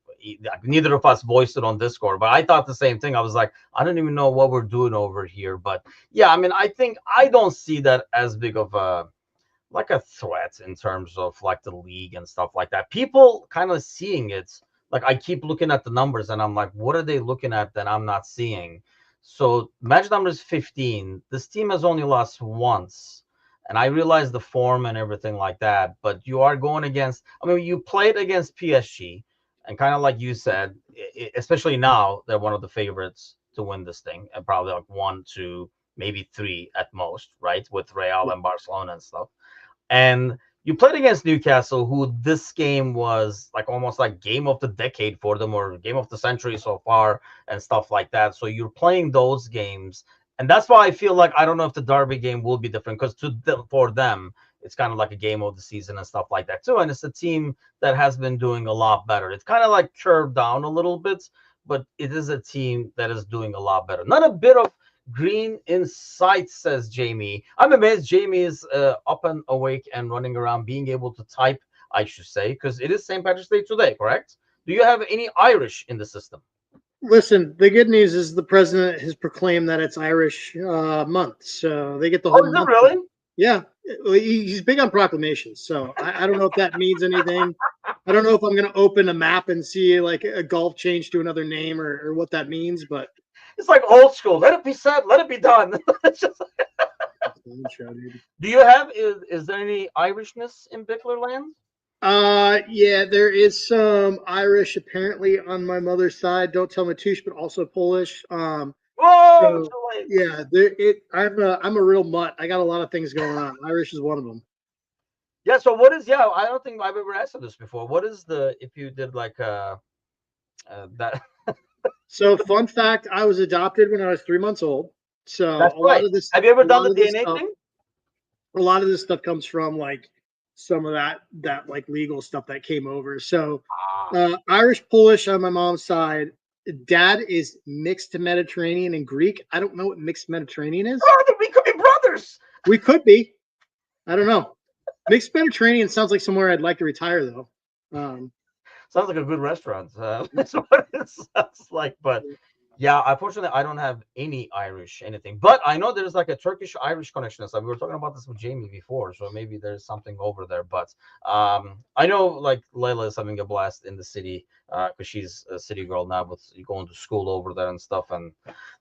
neither of us voiced it on Discord, but I thought the same thing. I was like, I don't even know what we're doing over here. But yeah, I mean, I think I don't see that as big of a threat in terms of like the league and stuff like that. People kind of seeing it. Like I keep looking at the numbers and I'm like, what are they looking at that I'm not seeing? So match number is 15. This team has only lost once. And I realize the form and everything like that, but you are going against, I mean, you played against PSG, and kind of like you said, especially now, they're one of the favorites to win this thing, and probably like 1, 2, maybe 3 at most, right? With Real and Barcelona and stuff. And you played against Newcastle, who this game was like almost like game of the decade for them, or game of the century so far, and stuff like that. So you're playing those games, and that's why I feel like I don't know if the Derby game will be different, because for them it's kind of like a game of the season and stuff like that too. And it's a team that has been doing a lot better. It's kind of like curved down a little bit, but it is a team that is doing a lot better. Not a bit of green in sight, says Jamie. I'm amazed Jamie is up and awake and running around, being able to type, I should say, because it is St. Patrick's Day today, correct? Do you have any Irish in the system? Listen, the good news is the president has proclaimed that it's Irish month, so they get the Oh, whole is it month. really? Yeah, he's big on proclamations, so I don't know if that means anything. I don't know if I'm going to open a map and see like a golf change to another name, or what that means, but It's like old school. Let it be said, let it be done. Do you have, is there any Irishness in Bickler land? Yeah, there is some Irish apparently on my mother's side. Don't tell Matouche, but also Polish. Whoa, So too late. yeah, I'm a real mutt. I got a lot of things going on. Irish is one of them. Yeah, so what is, yeah, I don't think I've ever asked this before. What is if you did like that? So fun fact, I was adopted when I was 3 months old. So That's right. Have you ever a done lot the of this DNA stuff, thing? a lot of this stuff comes from like some of that like legal stuff that came over. So Ah. Irish Polish on my mom's side. Dad is mixed Mediterranean and Greek. I don't know what mixed Mediterranean is. Oh, I think we could be brothers. We could be. I don't know. Mixed Mediterranean sounds like somewhere I'd like to retire though. Sounds like a good restaurant. That's what it sounds like. But yeah, unfortunately, I don't have any Irish anything. But I know there's like a Turkish-Irish connection. So we were talking about this with Jamie before, so maybe there's something over there. But I know like Layla is having a blast in the city because she's a city girl now, with going to school over there and stuff. And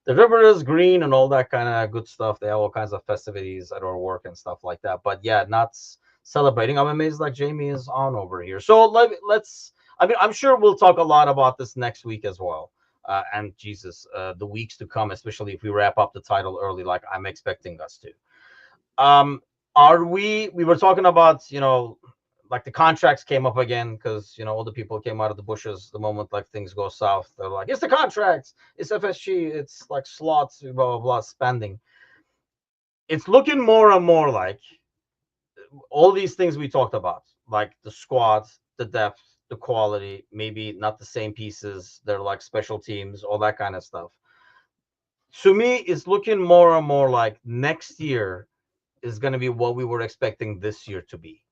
the river is green and all that kind of good stuff. They have all kinds of festivities at our work and stuff like that. But yeah, not celebrating. I'm amazed like Jamie is on over here. So let's. I mean, I'm sure we'll talk a lot about this next week as well. And Jesus, the weeks to come, especially if we wrap up the title early, like I'm expecting us to. Are we were talking about, like the contracts came up again, because, all the people came out of the bushes the moment like things go south. They're like, it's the contracts, it's FSG, it's like slots, blah, blah, blah, spending. It's looking more and more like all these things we talked about, like the squad, the depth, the quality, maybe not the same pieces. They're like special teams, all that kind of stuff. To me, it's looking more and more like next year is going to be what we were expecting this year to be.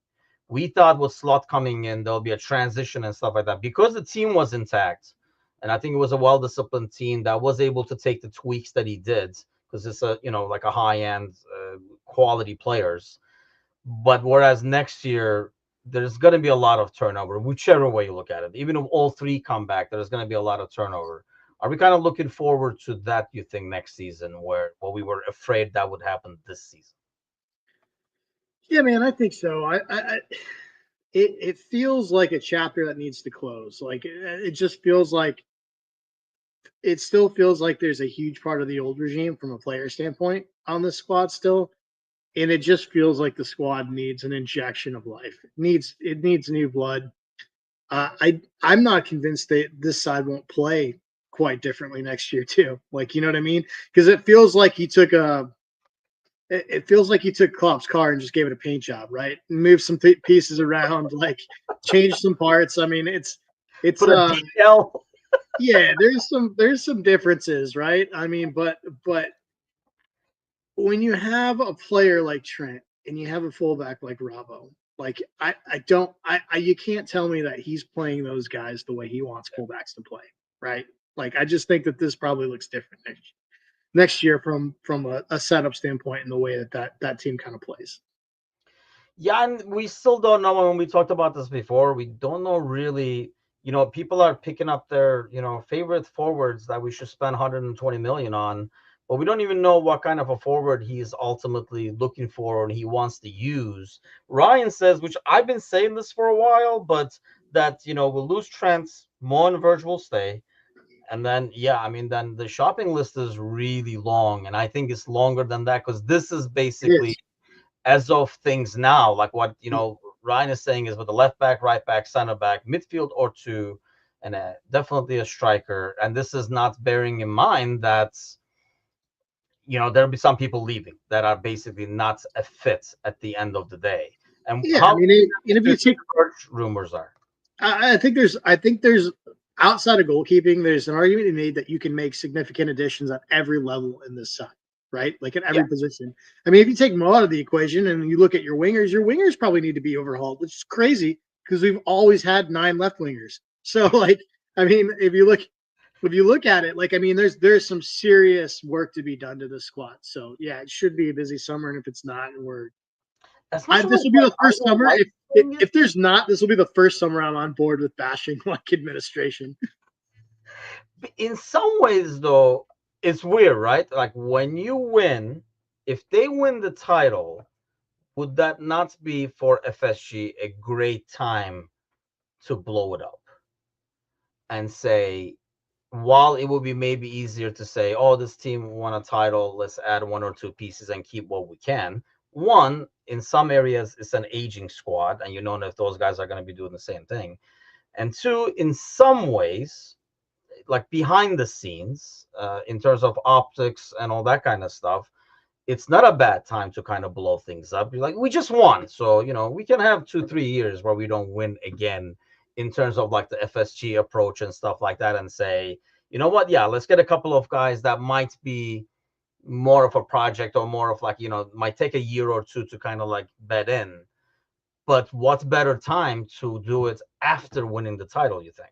We thought with Slot coming in, there'll be a transition and stuff like that because the team was intact. And I think it was a well disciplined team that was able to take the tweaks that he did because it's a, like a high end quality players. But whereas next year, there's going to be a lot of turnover, whichever way you look at it. Even if all three come back, there's going to be a lot of turnover. Are we kind of looking forward to that, you think, next season, where what we were afraid that would happen this season? Yeah, man, I think so. It feels like a chapter that needs to close. Like it just feels like it still feels like there's a huge part of the old regime from a player standpoint on this squad still, and it just feels like the squad needs an injection of life. It needs new blood. I'm not convinced that this side won't play quite differently next year too. Like you know what I mean? Because it feels like he took Klopp's car and just gave it a paint job, right? Moved some pieces around, like changed some parts. I mean, it's Put a DL. yeah, there's some differences, right? I mean, but when you have a player like Trent and you have a fullback like Rabo, like I don't I you can't tell me that he's playing those guys the way he wants fullbacks to play, right? Like I just think that this probably looks different next year from a setup standpoint and the way that team kind of plays. Yeah, and we still don't know. When we talked about this before, we don't know really. People are picking up their, favorite forwards that we should spend 120 million on, but we don't even know what kind of a forward he's ultimately looking for and he wants to use. Ryan says, which I've been saying this for a while, but that we'll lose Trent, Mo and Verge will stay. And then, yeah, I mean, then the shopping list is really long, and I think it's longer than that because this is It basically is. as of things now, like what Ryan is saying is with the left back, right back, center back, midfield or two, and definitely a striker. And this is not bearing in mind that there'll be some people leaving that are basically not a fit at the end of the day. And Yeah, I how mean, and if do you you think take, rumors are? I think there's outside of goalkeeping, there's an argument to be made that you can make significant additions at every level in this side, right? Like at Yeah, every position. I mean, if you take Mo out of the equation and you look at your wingers probably need to be overhauled, which is crazy because we've always had 9 left wingers. So, like, I mean, if you look at it, like, I mean, there's some serious work to be done to this squad. So, yeah, it should be a busy summer, and if it's not, especially this with will be what the I first don't summer. like If doing it. if there's not, this will be the first summer I'm on board with bashing like administration. In some ways, though, it's weird, right? Like when you win, if they win the title, would that not be for FSG a great time to blow it up and say, while it would be maybe easier to say, oh, this team won a title, let's add one or two pieces and keep what we can. One, in some areas, it's an aging squad, and you don't know if those guys are going to be doing the same thing. And two, in some ways, like behind the scenes, in terms of optics and all that kind of stuff, it's not a bad time to kind of blow things up. You're like, we just won. So, we can have 2, 3 years where we don't win again in terms of like the FSG approach and stuff like that and say, you know what? Yeah, let's get a couple of guys that might be more of a project or more of like, might take a year or two to kind of like bed in. But what better time to do it after winning the title, you think?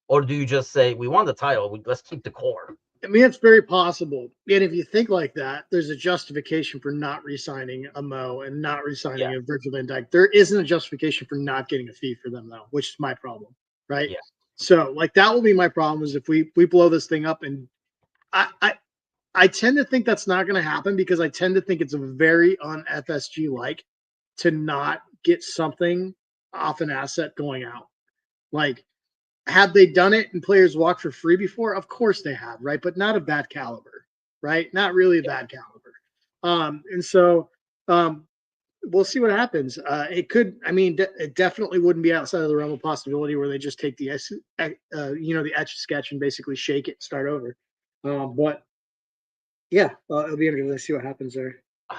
Or do you just say, we won the title, let's keep the core? I mean, it's very possible. And if you think like that, there's a justification for not re-signing a Mo and not Yeah, re-signing a Virgil van Dijk. There isn't a justification for not getting a fee for them though, which is my problem, right? yeah. So, like, that will be my problem is if we blow this thing up, and I I, I tend to think that's not going to happen because I tend to think it's a very un FSG like to not get something off an asset going out. Like, have they done it and players walk for free before? Of course they have, right? But not of that caliber, right? Not really of that caliber. And so we'll see what happens. It could, I mean, it definitely wouldn't be outside of the realm of possibility where they just take the etch sketch and basically shake it, and start over. But yeah, it'll be interesting to see what happens there.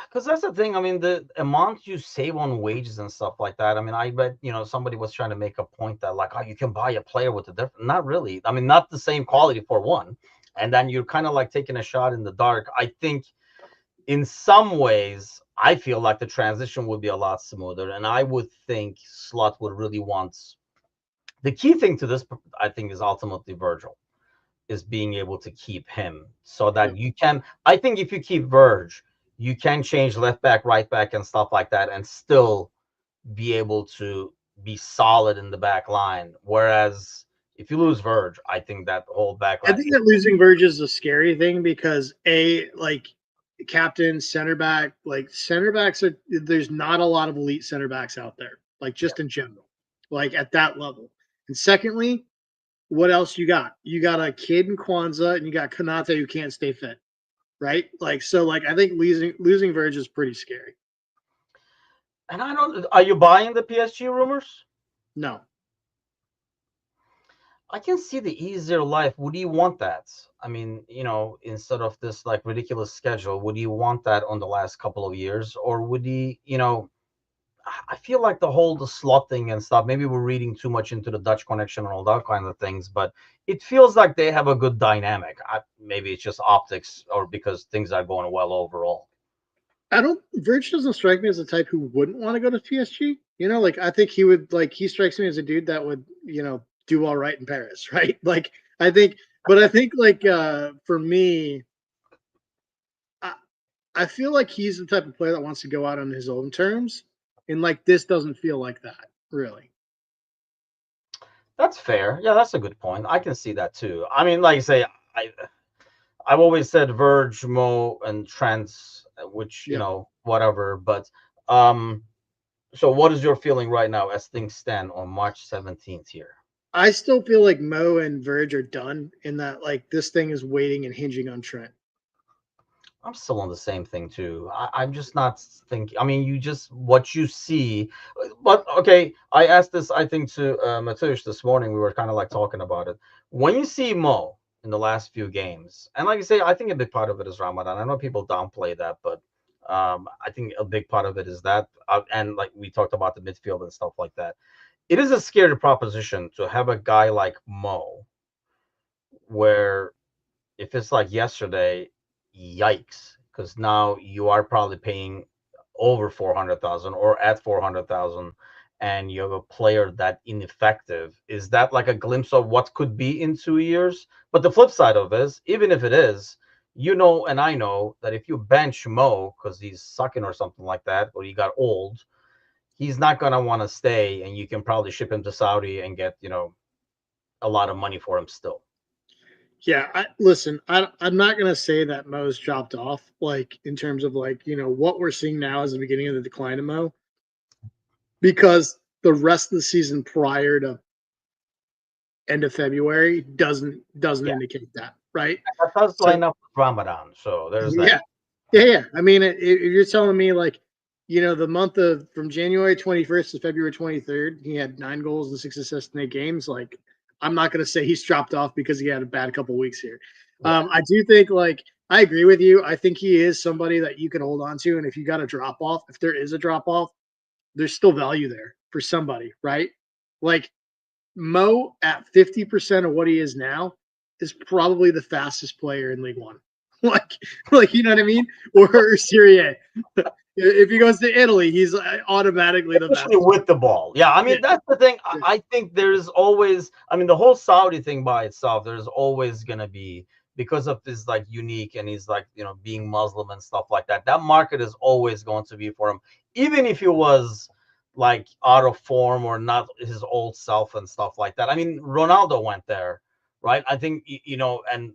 Because that's the thing. I mean, the amount you save on wages and stuff like that. I mean, I read, somebody was trying to make a point that like, oh, you can buy a player with a different. Not really. I mean, not the same quality for one. and then you're kind of like taking a shot in the dark. I think in some ways, I feel like the transition would be a lot smoother, and I would think Slot would really want the key thing to this. I think is ultimately Virgil is being able to keep him so that Yep. you can. I think if you keep Verge, you can change left back, right back, and stuff like that, and still be able to be solid in the back line. Whereas if you lose Verge, I think that whole back I line. think that losing Verge is a scary thing because like captain, center back, like center backs are there's not a lot of elite center backs out there, like just in general, like at that level. And secondly, what else you got? You got a kid in Kwanzaa and you got Kanate who can't stay fit, right? Like so, like I think losing Verge is pretty scary. And I don't. Are you buying the PSG rumors? No, I can see the easier life. Would you want that? I mean, instead of this like ridiculous schedule, would you want that on the last couple of years, or would you? I feel like the slot thing and stuff. Maybe we're reading too much into the Dutch connection and all that kind of things, but it feels like they have a good dynamic. Maybe it's just optics, or because things are going well overall. I don't. Verge doesn't strike me as the type who wouldn't want to go to PSG. Like I think he would. Like he strikes me as a dude that would, do all right in Paris, right? Like I think, but I think like for me, I, I feel like he's the type of player that wants to go out on his own terms, and like this doesn't feel like that, really. That's fair. Yeah, that's a good point. I can see that too. I mean, like I say, I've always said Verge, Mo, and Trent, which Yeah, whatever. But um, so what is your feeling right now as things stand on March 17th here? I still feel like Mo and Verge are done, in that like this thing is waiting and hinging on Trent. I'm still on the same thing too. I'm just not thinking. I mean, you just what you see. But okay, I asked this. I think to Matush this morning. We were kind of like talking about it. When you see Mo in the last few games, and like you say, I think a big part of it is Ramadan. I know people downplay that, but I think a big part of it is that. And like we talked about the midfield and stuff like that. It is a scary proposition to have a guy like Mo, where if it's like yesterday, yikes, because now you are probably paying over 400,000 or at 400,000, and you have a player that ineffective. Is that like a glimpse of what could be in 2 years? But the flip side of this, even if it is, and I know that if you bench Mo because he's sucking or something like that, or he got old, he's not gonna want to stay, and you can probably ship him to Saudi and get a lot of money for him still. Yeah, listen. I'm not gonna say that Mo's dropped off, like in terms of like what we're seeing now is the beginning of the decline of Mo, because the rest of the season prior to end of February doesn't Yeah, indicate that, right? that does So line up with Ramadan, so there's that. yeah, yeah. I mean, if you're telling me like the month of from January 21st to February 23rd, he had 9 goals and 6 assists in 8 games. Like, I'm not gonna say he's dropped off because he had a bad couple weeks here. Yeah. I do think like I agree with you. I think he is somebody that you can hold on to, and if you got a drop off, if there is a drop off, there's still value there for somebody, right? Like Mo at 50% of what he is now is probably the fastest player in League One. like, you know what I mean? Or Serie A. If he goes to Italy, he's automatically the Especially best. with the ball. Yeah, I Yeah, mean that's the thing. I yeah, I think there's always, I mean, the whole Saudi thing by itself, there's always gonna be, because of his like unique, and he's like, being Muslim and stuff like that. That market is always going to be for him, even if he was like out of form or not his old self and stuff like that. I mean, Ronaldo went there, right? I think and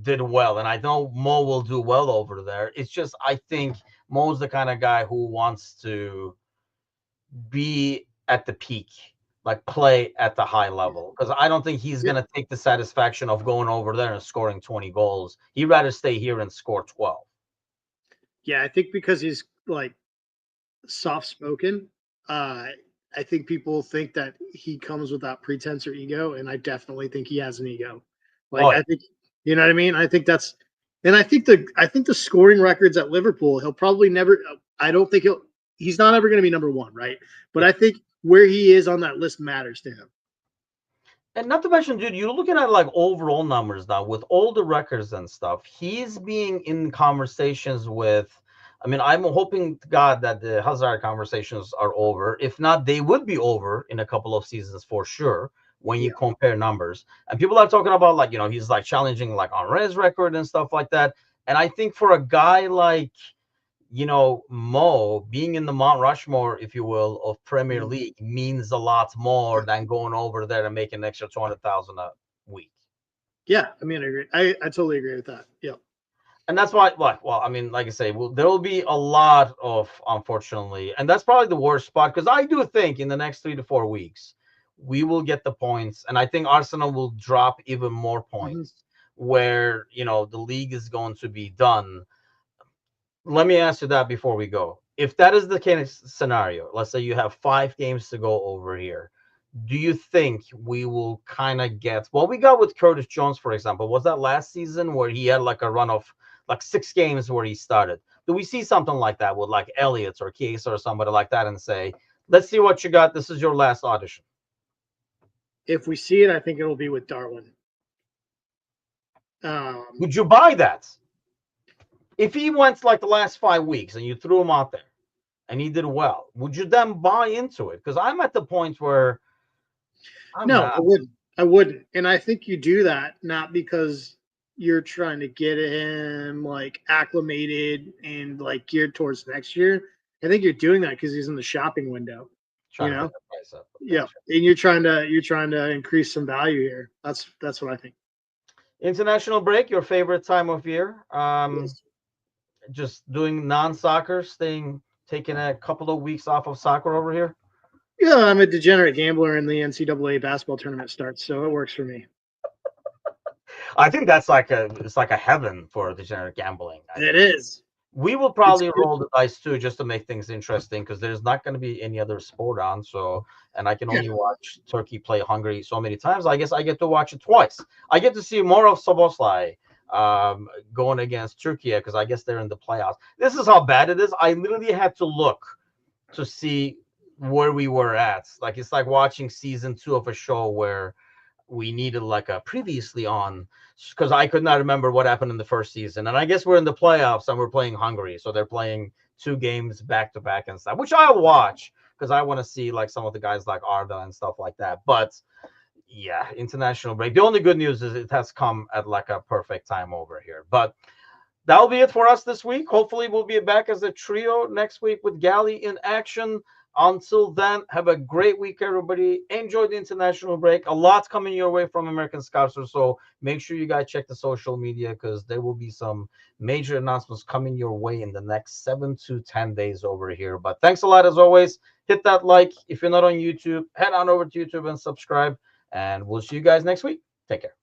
did well, and I know Mo will do well over there. It's just I think Mo's the kind of guy who wants to be at the peak, like play at the high level. Because I don't think he's yeah. gonna take the satisfaction of going over there and scoring 20 goals. He'd rather stay here and score 12. Yeah, I think because he's like soft spoken, uh, I think people think that he comes without pretense or ego, and I definitely think he has an ego. Like Oh yeah. I think you know what I mean. I think that's, and I think the scoring records at Liverpool, he'll probably never. I don't think he's not ever going to be number one, right? But Yeah. I think where he is on that list matters to him. And not to mention, dude, you're looking at like overall numbers now with all the records and stuff. He's being in conversations with. I mean, I'm hoping to God that the Hazard conversations are over. If not, they would be over in a couple of seasons for sure when you Yeah. compare numbers. And people are talking about like, he's like challenging like Henri's record and stuff like that. And I think for a guy like Mo being in the Mount Rushmore, if you will, of Premier Mhm. League means a lot more Yeah. than going over there and making an extra 200,000 a week. Yeah. I mean, I agree. I totally agree with that. Yeah. And that's why, well, I mean, like I say, there will be a lot of, unfortunately, and that's probably the worst spot because I do think in the next 3 to 4 weeks we will get the points, and I think Arsenal will drop even more Hmm. points where the league is going to be done. Let me ask you that before we go. If that is the case scenario, let's say you have 5 games to go over here, do you think we will kind of get what we got with Curtis Jones, for example? Was that last season where he had like a run of like 6 games where he started? Do we see something like that with like Elliott or Case or somebody like that and say, let's see what you got. This is your last audition. If we see it, I think it'll be with Darwin. Um, Would you buy that? If he went like the last 5 weeks and you threw him out there and he did well, would you then buy into it? Because I'm at the point where I'm no, I not. wouldn't. I wouldn't. And I think you do that not because you're trying to get him like acclimated and like geared towards next year. I think you're doing that because he's in the shopping window. You Trying to get know, the price up. yeah. Gotcha. And you're trying to increase some value here. That's what I think. International break, your favorite time of year? Yes. Just doing non-soccer, taking a couple of weeks off of soccer over here. Yeah, I'm a degenerate gambler, and the NCAA basketball tournament starts, so it works for me. I think that's like it's like a heaven for degenerate gambling. I It think is. we will It's probably good. roll the dice too, just to make things interesting, because there's not going to be any other sport on. So, and I can Yeah. only watch Turkey play Hungary so many times. I guess I get to watch it twice. I get to see more of Soboslai going against Turkey because I guess they're in the playoffs. This is how bad it is. I literally had to look to see where we were at. Like it's like watching season 2 of a show where we needed like a previously on because I could not remember what happened in the first season. And I guess we're in the playoffs and we're playing Hungary. So they're playing 2 games back to back and stuff, which I'll watch because I want to see like some of the guys like Arda and stuff like that. But yeah, international break. The only good news is it has come at like a perfect time over here. But that'll be it for us this week. Hopefully, we'll be back as a trio next week with Gally in action. Until then, have a great week, everybody. Enjoy the international break. A lot's coming your way from American Scouser, so make sure you guys check the social media because there will be some major announcements coming your way in the next 7 to 10 days over here. But thanks a lot as always. Hit that like. If you're not on YouTube, head on over to YouTube and subscribe. And we'll see you guys next week. Take care.